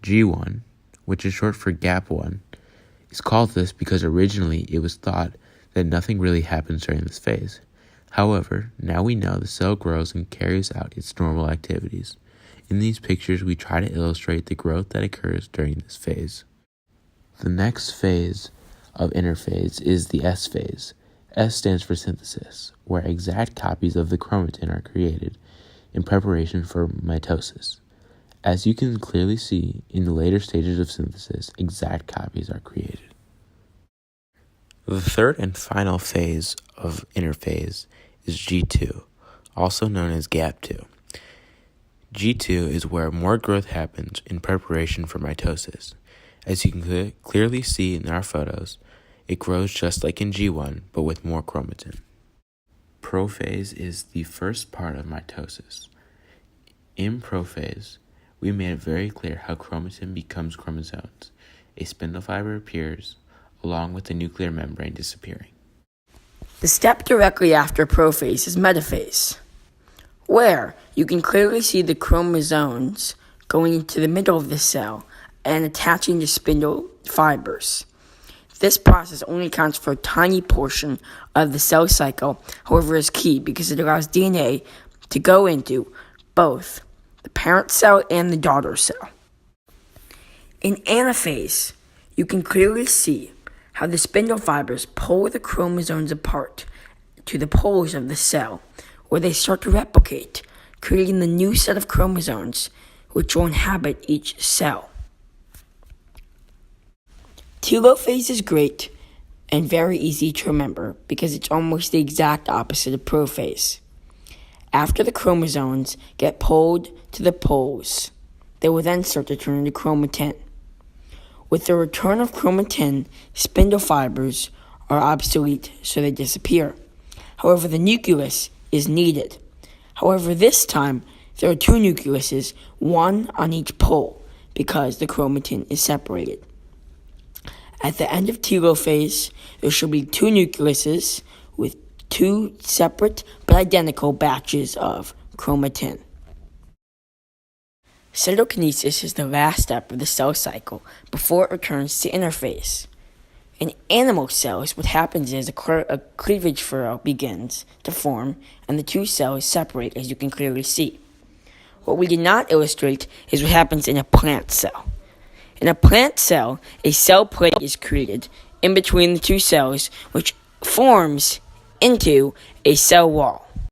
G1, which is short for gap 1, is called this because originally it was thought that nothing really happens during this phase. However, now we know the cell grows and carries out its normal activities. In these pictures, we try to illustrate the growth that occurs during this phase. The next phase of interphase is the S phase. S stands for synthesis, where exact copies of the chromatin are created in preparation for mitosis. As you can clearly see, in the later stages of synthesis, exact copies are created. The third and final phase of interphase is G2, also known as gap 2. G2 is where more growth happens in preparation for mitosis. As you can clearly see in our photos, it grows just like in G1, but with more chromatin. Prophase is the first part of mitosis. In prophase, we made it very clear how chromatin becomes chromosomes. A spindle fiber appears, along with the nuclear membrane disappearing. The step directly after prophase is metaphase, where you can clearly see the chromosomes going into the middle of the cell and attaching to spindle fibers. This process only accounts for a tiny portion of the cell cycle, however, is key because it allows DNA to go into both the parent cell and the daughter cell. In anaphase, you can clearly see how the spindle fibers pull the chromosomes apart to the poles of the cell, where they start to replicate, creating the new set of chromosomes which will inhabit each cell. Telophase is great and very easy to remember because it's almost the exact opposite of prophase. After the chromosomes get pulled to the poles, they will then start to turn into chromatin. With the return of chromatin, spindle fibers are obsolete, so they disappear. However, the nucleus is needed. However, this time, there are two nucleuses, one on each pole, because the chromatin is separated. At the end of telophase, there should be two nucleuses with two separate but identical batches of chromatin. Cytokinesis is the last step of the cell cycle before it returns to interphase. In animal cells, what happens is a cleavage furrow begins to form and the two cells separate, as you can clearly see. What we did not illustrate is what happens in a plant cell. In a plant cell, a cell plate is created in between the two cells, which forms into a cell wall.